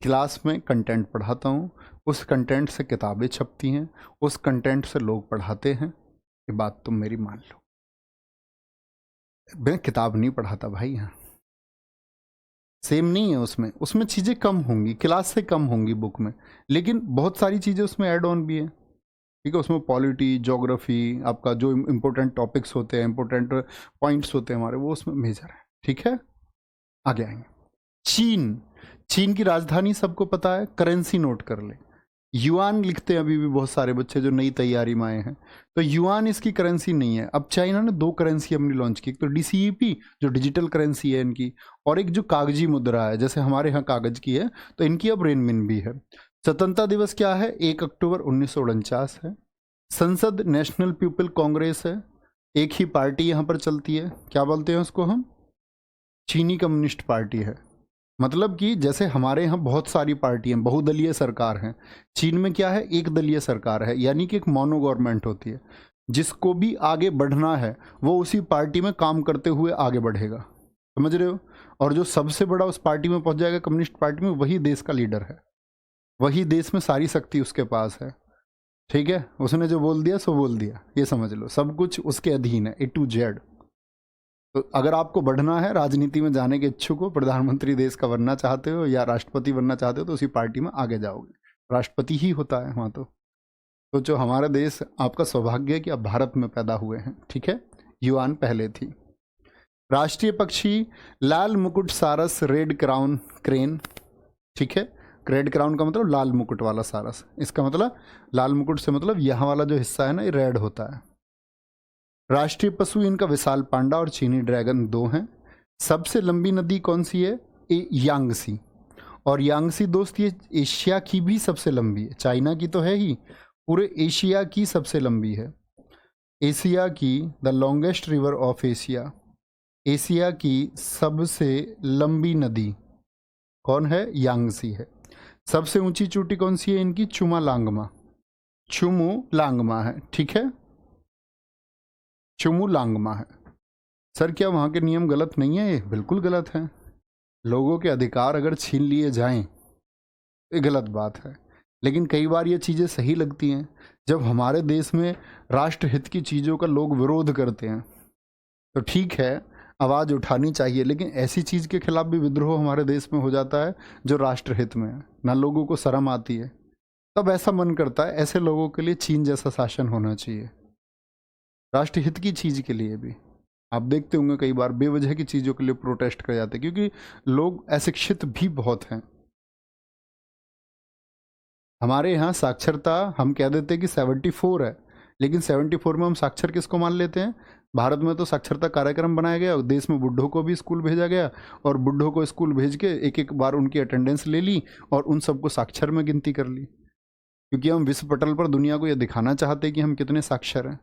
क्लास में कंटेंट पढ़ाता हूँ, उस कंटेंट से किताबें छपती हैं, उस कंटेंट से लोग पढ़ाते हैं। ये बात तुम मेरी मान लो, मैं किताब नहीं पढ़ाता भाई यहाँ। सेम नहीं है उसमें, उसमें चीज़ें कम होंगी, क्लास से कम होंगी बुक में, लेकिन बहुत सारी चीज़ें उसमें ऐड ऑन भी है। ठीक है, उसमें पॉलिटी, ज्योग्राफी, आपका जो इम्पोर्टेंट टॉपिक्स होते हैं, इम्पोर्टेंट पॉइंट्स होते हैं हमारे, वो उसमें मेजर है। ठीक है, आगे आएंगे। चीन, चीन की राजधानी सबको पता है, करेंसी नोट कर ले, युआन लिखते हैं अभी भी बहुत सारे बच्चे जो नई तैयारी में आए हैं, तो युआन इसकी करेंसी नहीं है। अब चाइना ने 2 करेंसी अपनी लॉन्च की, एक तो DCEP जो डिजिटल करेंसी है इनकी, और एक जो कागजी मुद्रा है, जैसे हमारे यहाँ कागज की है, तो इनकी अब रेनमिन भी है। स्वतंत्रता दिवस क्या है? 1 अक्टूबर 1949 है। संसद नेशनल पीपल कांग्रेस है, एक ही पार्टी यहाँ पर चलती है, क्या बोलते हैं उसको हम? चीनी कम्युनिस्ट पार्टी है। मतलब कि जैसे हमारे यहाँ बहुत सारी पार्टियां, बहुदलीय सरकार हैं, चीन में क्या है? एक दलीय सरकार है, यानी कि एक मोनो गवर्नमेंट होती है। जिसको भी आगे बढ़ना है वो उसी पार्टी में काम करते हुए आगे बढ़ेगा, समझ रहे हो? और जो सबसे बड़ा उस पार्टी में पहुंच जाएगा, कम्युनिस्ट पार्टी में, वही देश का लीडर है, वही देश में सारी शक्ति उसके पास है। ठीक है, उसने जो बोल दिया सो बोल दिया, ये समझ लो, सब कुछ उसके अधीन है, A to Z। तो अगर आपको बढ़ना है, राजनीति में जाने के इच्छुक हो, प्रधानमंत्री देश का बनना चाहते हो या राष्ट्रपति बनना चाहते हो, तो उसी पार्टी में आगे जाओगे, राष्ट्रपति ही होता है वहाँ। तो जो हमारा देश, आपका सौभाग्य है कि आप भारत में पैदा हुए हैं। ठीक है, युआन पहले थी। राष्ट्रीय पक्षी लाल मुकुट सारस, रेड क्राउन क्रेन। ठीक है, रेड क्राउन का मतलब लाल मुकुट वाला सारस, इसका मतलब लाल मुकुट से मतलब यहाँ वाला जो हिस्सा है ना, ये रेड होता है। राष्ट्रीय पशु इनका विशाल पांडा और चीनी ड्रैगन 2 हैं। सबसे लंबी नदी कौन सी है? यांगसी। और यांगसी दोस्त ये एशिया की भी सबसे लंबी है, चाइना की तो है ही, पूरे एशिया की सबसे लंबी है। एशिया की the longest river of Asia, Asia की सबसे लंबी नदी कौन है? यांगसी है। सबसे ऊंची चोटी कौन सी है इनकी? चुमालांगमा, चुमुलांगमा है। ठीक है, चुमुलांगमा है। सर क्या वहाँ के नियम गलत नहीं है? ये बिल्कुल गलत है। लोगों के अधिकार अगर छीन लिए जाएं, ये गलत बात है, लेकिन कई बार ये चीज़ें सही लगती हैं। जब हमारे देश में राष्ट्रहित की चीज़ों का लोग विरोध करते हैं तो ठीक है, आवाज़ उठानी चाहिए, लेकिन ऐसी चीज़ के खिलाफ भी विद्रोह हमारे देश में हो जाता है जो राष्ट्रहित में है, ना लोगों को शर्म आती है। तब ऐसा मन करता है ऐसे लोगों के लिए चीन जैसा शासन होना चाहिए, राष्ट्रहित की चीज़ के लिए भी। आप देखते होंगे कई बार बेवजह की चीज़ों के लिए प्रोटेस्ट कर जाते हैं, क्योंकि लोग अशिक्षित भी बहुत हैं। हमारे यहाँ साक्षरता हम कह देते हैं कि 74 है, लेकिन 74 में हम साक्षर किसको मान लेते हैं? भारत में तो साक्षरता कार्यक्रम बनाया गया और देश में बुढ़ों को भी स्कूल भेजा गया, और बुढ़ों को स्कूल भेज के एक एक बार उनकी अटेंडेंस ले ली और उन सबको साक्षर में गिनती कर ली, क्योंकि हम विश्व पटल पर दुनिया को यह दिखाना चाहते हैं कि हम कितने साक्षर हैं।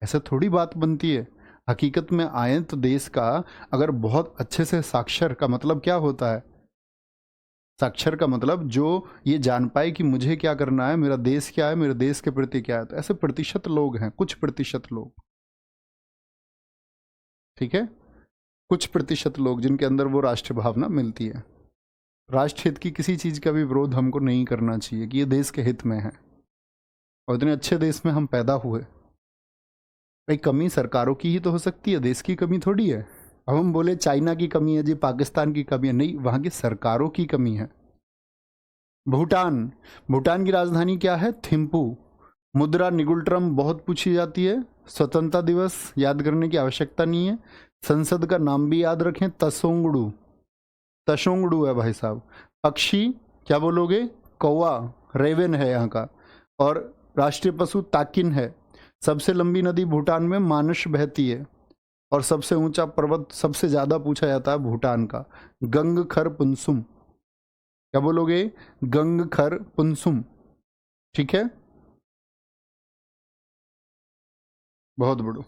ऐसे थोड़ी बात बनती है। हकीकत में आए तो देश का अगर बहुत अच्छे से साक्षर का मतलब क्या होता है? साक्षर का मतलब जो ये जान पाए कि मुझे क्या करना है, मेरा देश क्या है, मेरे देश के प्रति क्या है। तो ऐसे प्रतिशत लोग हैं, कुछ प्रतिशत लोग, ठीक है, कुछ प्रतिशत लोग जिनके अंदर वो राष्ट्र भावना मिलती है। राष्ट्र हित की किसी चीज़ का भी विरोध हमको नहीं करना चाहिए कि ये देश के हित में है, और इतने अच्छे देश में हम पैदा हुए। भाई कमी सरकारों की ही तो हो सकती है, देश की कमी थोड़ी है। अब हम बोले चाइना की कमी है जी, पाकिस्तान की कमी है, नहीं, वहाँ की सरकारों की कमी है। भूटान, भूटान की राजधानी क्या है? थिम्पू। मुद्रा निगुल्ट्रम बहुत पूछी जाती है। स्वतंत्रता दिवस याद करने की आवश्यकता नहीं है। संसद का नाम भी याद रखें, तसोंगडू, तशोंगडू है भाई साहब। पक्षी क्या बोलोगे? कौवा, रेवन है यहाँ का। और राष्ट्रीय पशु ताकिन है। सबसे लंबी नदी भूटान में मानस बहती है, और सबसे ऊंचा पर्वत सबसे ज़्यादा पूछा जाता है भूटान का, गंगखर पुनसुम। क्या बोलोगे? गंगखर पुनसुम। ठीक है, बहुत बड़ो।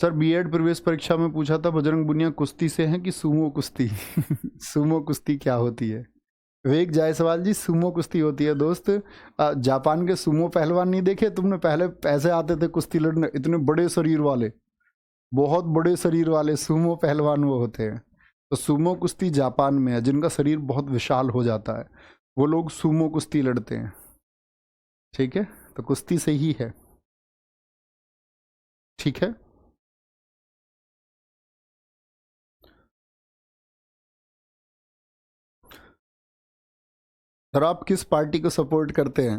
सर बीएड प्रवेश परीक्षा में पूछा था बजरंग पुनिया कुश्ती से हैं कि सुमो कुश्ती? सुमो कुश्ती क्या होती है? विवेक जायसवाल जी, सुमो कुश्ती होती है दोस्त। जापान के सुमो पहलवान नहीं देखे तुमने? पहले ऐसे आते थे कुश्ती लड़ने, इतने बड़े शरीर वाले, बहुत बड़े शरीर वाले सुमो पहलवान वो होते हैं। तो सुमो कुश्ती जापान में है, जिनका शरीर बहुत विशाल हो जाता है वो लोग सुमो कुश्ती लड़ते हैं। ठीक है, तो कुश्ती से ही है। ठीक है, सर आप किस पार्टी को सपोर्ट करते हैं?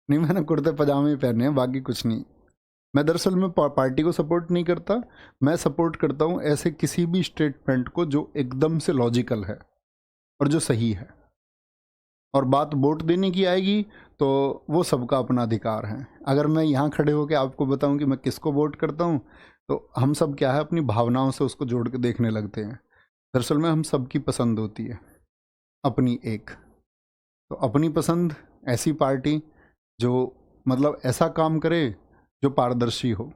नहीं, मैंने कुर्ते पजामे ही पहने हैं, बाकी कुछ नहीं। मैं दरअसल में पार्टी को सपोर्ट नहीं करता, मैं सपोर्ट करता हूँ ऐसे किसी भी स्टेटमेंट को जो एकदम से लॉजिकल है और जो सही है। और बात वोट देने की आएगी तो वो सबका अपना अधिकार है। अगर मैं यहाँ खड़े होकर आपको बताऊँ कि मैं किसको वोट करता हूँ, तो हम सब क्या है अपनी भावनाओं से उसको जोड़ के देखने लगते हैं। दरअसल में हम सबकी पसंद होती है अपनी एक। तो अपनी पसंद ऐसी पार्टी जो मतलब ऐसा काम करे जो पारदर्शी हो,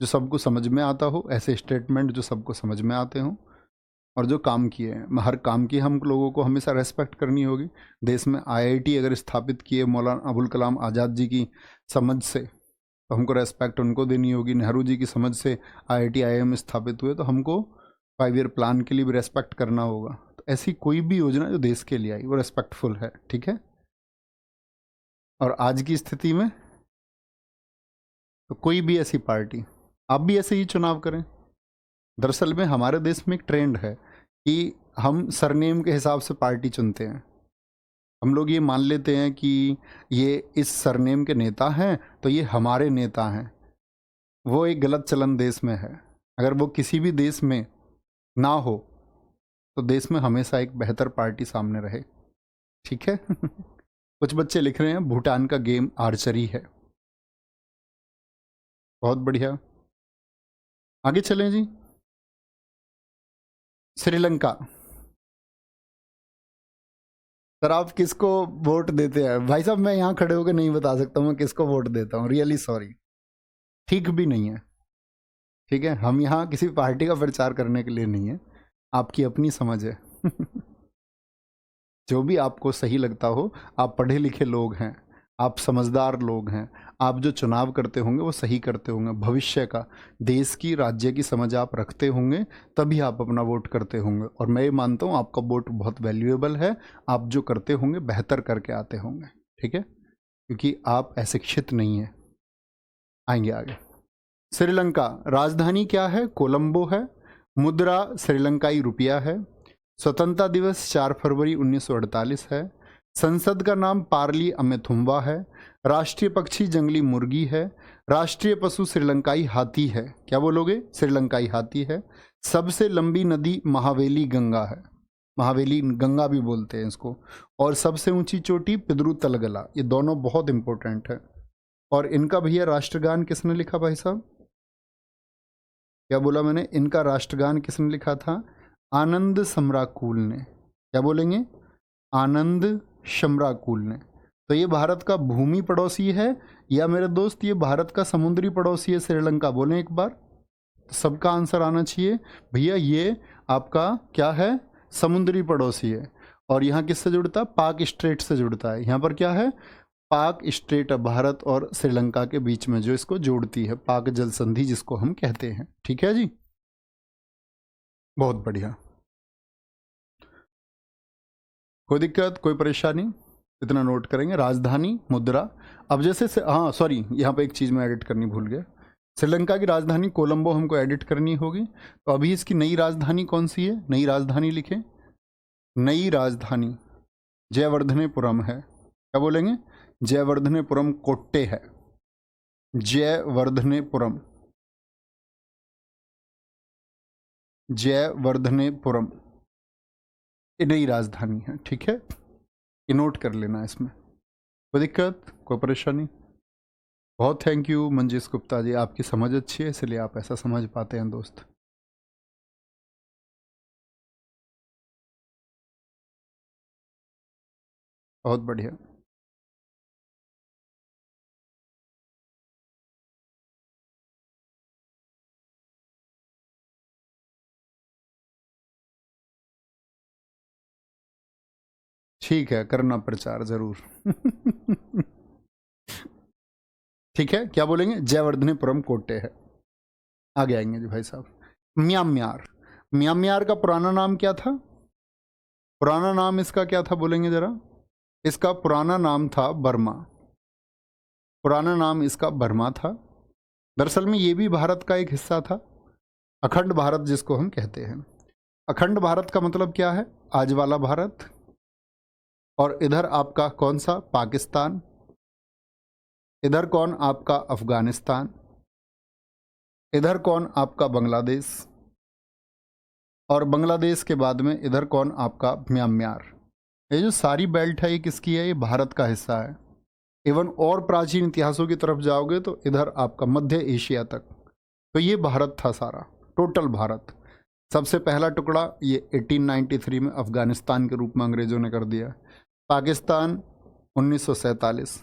जो सबको समझ में आता हो, ऐसे स्टेटमेंट जो सबको समझ में आते हों और जो काम किए हैं। हर काम की हम लोगों को हमेशा रेस्पेक्ट करनी होगी। देश में आईआईटी अगर स्थापित किए मौलाना अबुल कलाम आज़ाद जी की समझ से, तो हमको रेस्पेक्ट उनको देनी होगी। नेहरू जी की समझ से आईआईटी आईआईएम स्थापित हुए, तो हमको 5 ईयर प्लान के लिए भी रेस्पेक्ट करना होगा। तो ऐसी कोई भी योजना जो देश के लिए आई वो रेस्पेक्टफुल है। ठीक है, और आज की स्थिति में तो कोई भी ऐसी पार्टी, आप भी ऐसे ही चुनाव करें। दरअसल में हमारे देश में एक ट्रेंड है कि हम सरनेम के हिसाब से पार्टी चुनते हैं। हम लोग ये मान लेते हैं कि ये इस सरनेम के नेता हैं तो ये हमारे नेता हैं। वो एक गलत चलन देश में है। अगर वो किसी भी देश में ना हो तो देश में हमेशा एक बेहतर पार्टी सामने रहे। ठीक है। कुछ बच्चे लिख रहे हैं भूटान का गेम आर्चरी है। बहुत बढ़िया, आगे चलें जी। श्रीलंका। सर आप किसको वोट देते हैं? भाई साहब मैं यहाँ खड़े होकर नहीं बता सकता मैं किसको वोट देता हूँ, रियली सॉरी। ठीक भी नहीं है। ठीक है, हम यहाँ किसी पार्टी का प्रचार करने के लिए नहीं है, आपकी अपनी समझ है। जो भी आपको सही लगता हो, आप पढ़े लिखे लोग हैं, आप समझदार लोग हैं, आप जो चुनाव करते होंगे वो सही करते होंगे, भविष्य का, देश की, राज्य की समझ आप रखते होंगे, तभी आप अपना वोट करते होंगे। और मैं ये मानता हूँ आपका वोट बहुत वैल्यूएबल है, आप जो करते होंगे बेहतर करके आते होंगे। ठीक है, क्योंकि आप अशिक्षित नहीं हैं। आएंगे आगे। श्रीलंका, राजधानी क्या है? कोलंबो है। मुद्रा श्रीलंकाई रुपया है। स्वतंत्रता दिवस 4 फरवरी 1948 है। संसद का नाम पार्ली अमेथुम्बा है। राष्ट्रीय पक्षी जंगली मुर्गी है। राष्ट्रीय पशु श्रीलंकाई हाथी है। क्या बोलोगे? श्रीलंकाई हाथी है। सबसे लंबी नदी महावेली गंगा है, महावेली गंगा भी बोलते हैं इसको। और सबसे ऊंची चोटी पिद्रू तलगला। ये दोनों बहुत इंपॉर्टेंट है। और इनका भैया राष्ट्रगान किसने लिखा भाई साहब? क्या बोला मैंने? इनका राष्ट्रगान किसने लिखा था? आनंद समराकूल ने। क्या बोलेंगे? आनंद शमराकूल ने। तो ये भारत का भूमि पड़ोसी है या मेरे दोस्त ये भारत का समुद्री पड़ोसी है श्रीलंका? बोलें एक बार। तो सबका आंसर आना चाहिए भैया, ये आपका क्या है? समुद्री पड़ोसी है। और यहाँ किससे जुड़ता है? पाक स्ट्रेट से जुड़ता है। यहाँ पर क्या है? पाक स्ट्रेट, भारत और श्रीलंका के बीच में जो इसको जोड़ती है, पाक जल संधि जिसको हम कहते हैं। ठीक है जी, बहुत बढ़िया। कोई दिक्कत, कोई परेशानी? इतना नोट करेंगे। राजधानी, मुद्रा। अब जैसे हाँ सॉरी, यहाँ पे एक चीज़ मैं एडिट करनी भूल गया। श्रीलंका की राजधानी कोलंबो हमको एडिट करनी होगी। तो अभी इसकी नई राजधानी कौन सी है? नई राजधानी लिखें। नई राजधानी जयवर्धनेपुरम है। क्या बोलेंगे? जयवर्धनेपुरम कोट्टे है। जयवर्धनेपुरम, जयवर्धनेपुरम ये नई राजधानी है। ठीक है, ये नोट कर लेना इसमें। कोई दिक्कत, कोई परेशानी? बहुत थैंक यू मंजीश गुप्ता जी, आपकी समझ अच्छी है इसलिए आप ऐसा समझ पाते हैं दोस्त। बहुत बढ़िया। ठीक है, करना प्रचार जरूर। ठीक है, क्या बोलेंगे? जयवर्धनेपुरम कोटे है। आगे आएंगे जी भाई साहब। म्यांमार। म्यांमार का पुराना नाम क्या था? पुराना नाम इसका क्या था, बोलेंगे जरा? इसका पुराना नाम था बर्मा। पुराना नाम इसका बर्मा था। दरअसल में ये भी भारत का एक हिस्सा था, अखंड भारत जिसको हम कहते हैं। अखंड भारत का मतलब क्या है? आज वाला भारत। और इधर आपका कौन सा? पाकिस्तान। इधर कौन? आपका अफगानिस्तान। इधर कौन? आपका बांग्लादेश। और बांग्लादेश के बाद में इधर कौन? आपका म्यांमार। ये जो सारी बेल्ट है ये किसकी है? ये भारत का हिस्सा है। इवन और प्राचीन इतिहासों की तरफ जाओगे तो इधर आपका मध्य एशिया तक, तो ये भारत था सारा, टोटल भारत। सबसे पहला टुकड़ा ये 1893 में अफगानिस्तान के रूप में अंग्रेजों ने कर दिया। पाकिस्तान 1947,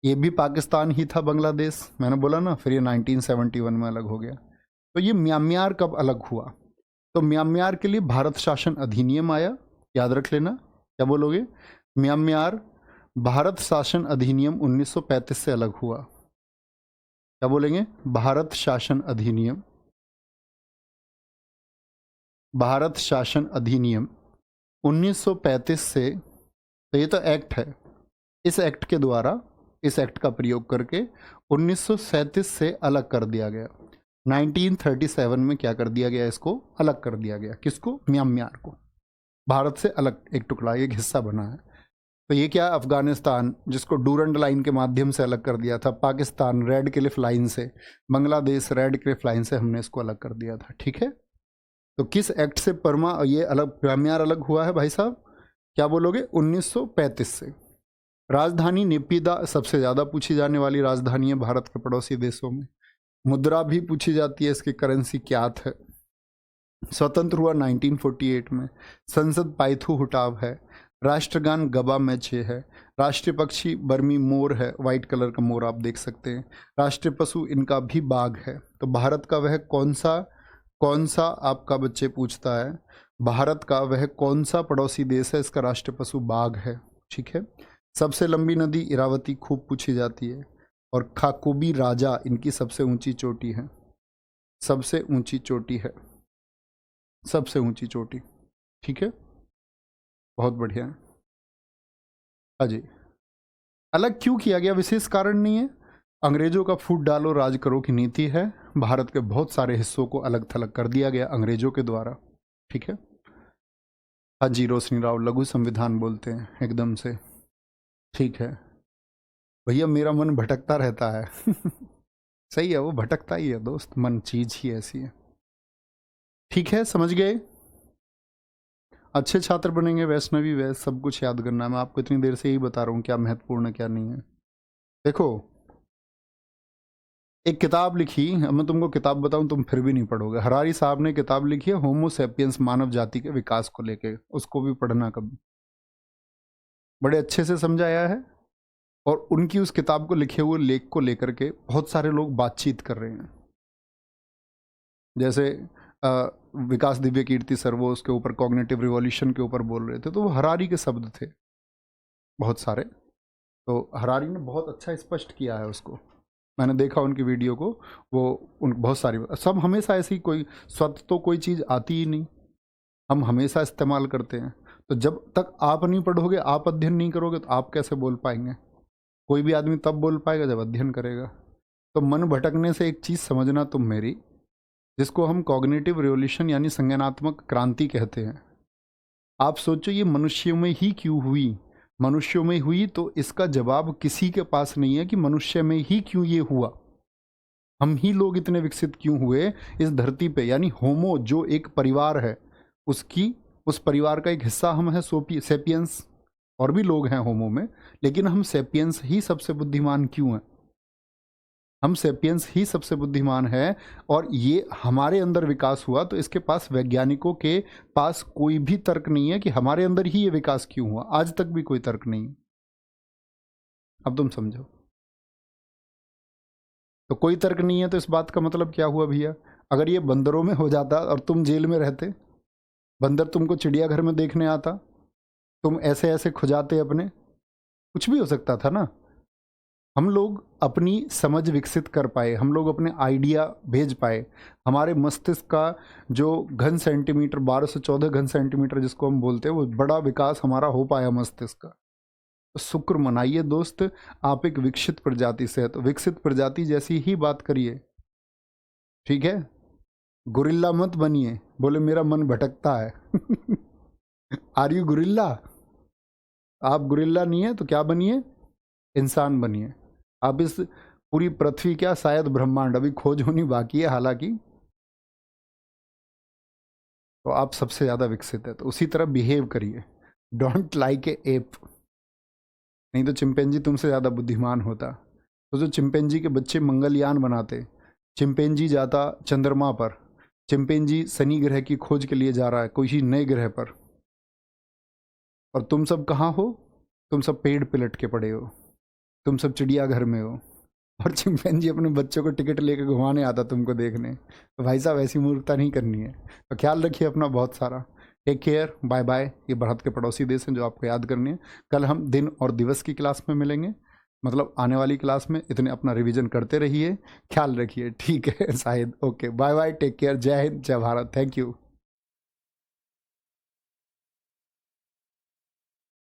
ये भी पाकिस्तान ही था। बांग्लादेश मैंने बोला ना, फिर ये 1971 में अलग हो गया। तो ये म्यांमार कब अलग हुआ? तो म्यांमार के लिए भारत शासन अधिनियम आया, याद रख लेना। क्या बोलोगे? म्यांमार भारत शासन अधिनियम 1935 से अलग हुआ। क्या बोलेंगे? भारत शासन अधिनियम, भारत शासन अधिनियम 1935 से। तो ये तो एक्ट है, इस एक्ट के द्वारा, इस एक्ट का प्रयोग करके 1937 से अलग कर दिया गया। 1937 में क्या कर दिया गया? इसको अलग कर दिया गया। किसको? म्यांमार को। भारत से अलग एक टुकड़ा, एक हिस्सा बना है। तो ये क्या? अफगानिस्तान जिसको डूरंड लाइन के माध्यम से अलग कर दिया था, पाकिस्तान रेड क्लिफ लाइन से, बांग्लादेश रेड क्लिफ लाइन से हमने इसको अलग कर दिया था। ठीक है, तो किस एक्ट से परमा ये अलग, म्यांमार अलग हुआ है भाई साहब? क्या बोलोगे? 1935 से। राजधानी नेपिदा सबसे ज़्यादा पूछी जाने वाली राजधानी है भारत के पड़ोसी देशों में। मुद्रा भी पूछी जाती है, इसकी करेंसी क्या है। स्वतंत्र हुआ 1948 में। संसद पाइथू हुटाव है। राष्ट्रगान गबा मैचे है। राष्ट्रीय पक्षी बर्मी मोर है, वाइट कलर का मोर आप देख सकते हैं। राष्ट्रीय पशु इनका भी बाघ है। तो भारत का वह कौन सा आपका बच्चे पूछता है, भारत का वह कौन सा पड़ोसी देश है इसका राष्ट्रीय पशु बाघ है। ठीक है, सबसे लंबी नदी इरावती खूब पूछी जाती है। और खाकुबी राजा इनकी सबसे ऊंची चोटी है, सबसे ऊंची चोटी है, सबसे ऊंची चोटी। ठीक है, बहुत बढ़िया है। हाँ जी, अलग क्यों किया गया? विशेष कारण नहीं है। अंग्रेजों का फूट डालो राज करो की नीति है। भारत के बहुत सारे हिस्सों को अलग थलग कर दिया गया अंग्रेजों के द्वारा। ठीक है, हाँ जी, रोशनी राव लघु संविधान बोलते हैं एकदम से। ठीक है भैया, मेरा मन भटकता रहता है। सही है, वो भटकता ही है दोस्त, मन चीज ही ऐसी है। ठीक है, समझ गए? अच्छे छात्र बनेंगे, वैष्णवी वैस सब कुछ याद करना है। मैं आपको इतनी देर से यही बता रहा हूँ क्या महत्वपूर्ण है क्या नहीं है। देखो, एक किताब लिखी, अब मैं तुमको किताब बताऊं तुम फिर भी नहीं पढ़ोगे। हरारी साहब ने किताब लिखी है होमो सेपियंस, मानव जाति के विकास को लेके, उसको भी पढ़ना कभी। बड़े अच्छे से समझाया है। और उनकी उस किताब को लिखे हुए लेख को लेकर के बहुत सारे लोग बातचीत कर रहे हैं। जैसे विकास दिव्य कीर्ति सर, वो उसके ऊपर कॉग्निटिव रिवॉल्यूशन के ऊपर बोल रहे थे, तो वो हरारी के शब्द थे बहुत सारे। तो हरारी ने बहुत अच्छा स्पष्ट किया है उसको, मैंने देखा उनकी वीडियो को। वो उन बहुत सारी सब हमेशा ऐसी कोई स्वतः तो कोई चीज़ आती ही नहीं, हम हमेशा इस्तेमाल करते हैं। तो जब तक आप नहीं पढ़ोगे, आप अध्ययन नहीं करोगे, तो आप कैसे बोल पाएंगे? कोई भी आदमी तब बोल पाएगा जब अध्ययन करेगा। तो मन भटकने से एक चीज़ समझना तुम मेरी, जिसको हम कॉग्निटिव रिवॉल्यूशन यानी संज्ञानात्मक क्रांति कहते हैं। आप सोचो ये मनुष्यों में ही क्यों हुई? मनुष्यों में हुई तो इसका जवाब किसी के पास नहीं है कि मनुष्य में ही क्यों ये हुआ। हम ही लोग इतने विकसित क्यों हुए इस धरती पे? यानी होमो जो एक परिवार है, उस परिवार का एक हिस्सा हम हैं सेपियंस। और भी लोग हैं होमो में, लेकिन हम सेपियंस ही सबसे बुद्धिमान क्यों हैं? हम सेपियंस ही सबसे बुद्धिमान है। और ये हमारे अंदर विकास हुआ, तो इसके पास, वैज्ञानिकों के पास कोई भी तर्क नहीं है कि हमारे अंदर ही ये विकास क्यों हुआ। आज तक भी कोई तर्क नहीं। अब तुम समझो, तो कोई तर्क नहीं है तो इस बात का मतलब क्या हुआ भैया? अगर ये बंदरों में हो जाता और तुम जेल में रहते, बंदर तुमको चिड़ियाघर में देखने आता, तुम ऐसे ऐसे खुजाते अपने, कुछ भी हो सकता था ना। हम लोग अपनी समझ विकसित कर पाए, हम लोग अपने आइडिया भेज पाए, हमारे मस्तिष्क का जो घन सेंटीमीटर 12 से 14 घन सेंटीमीटर जिसको हम बोलते हैं, वो बड़ा विकास हमारा हो पाया मस्तिष्क का। तो शुक्र मनाइए दोस्त, आप एक विकसित प्रजाति से है, तो विकसित प्रजाति जैसी ही बात करिए, ठीक है। गुरिल्ला मत बनिए, बोले मेरा मन भटकता है। Are you gorilla? आप गुरिल्ला नहीं है तो क्या बनिए, इंसान बनिए। आप इस पूरी पृथ्वी, क्या शायद ब्रह्मांड, अभी खोज होनी बाकी है हालांकि, तो आप सबसे ज़्यादा विकसित है, तो उसी तरह बिहेव करिए। डोंट लाइक ए एप, नहीं तो चिंपैंजी तुमसे ज़्यादा बुद्धिमान होता। तो जो चिंपैंजी के बच्चे मंगलयान बनाते, चिंपैंजी जाता चंद्रमा पर, चिंपैंजी शनि ग्रह की खोज के लिए जा रहा है कोई नए ग्रह पर, और तुम सब कहाँ हो? तुम सब पेड़ पे लटके पड़े हो, तुम सब चिड़ियाघर में हो, और चिंपैंजी अपने बच्चों को टिकट लेकर घुमाने आता तुमको देखने। तो भाई साहब ऐसी मूर्खता नहीं करनी है। तो ख्याल रखिए अपना बहुत सारा। Take care, bye bye. ये भारत के पड़ोसी देश हैं जो आपको याद करनी है। कल हम दिन और दिवस की क्लास में मिलेंगे, मतलब आने वाली क्लास में। इतने अपना रिवीजन करते रहिए, ख्याल रखिए, ठीक है शायद। Okay, bye bye, take care, Jai Hind, जय भारत, थैंक यू।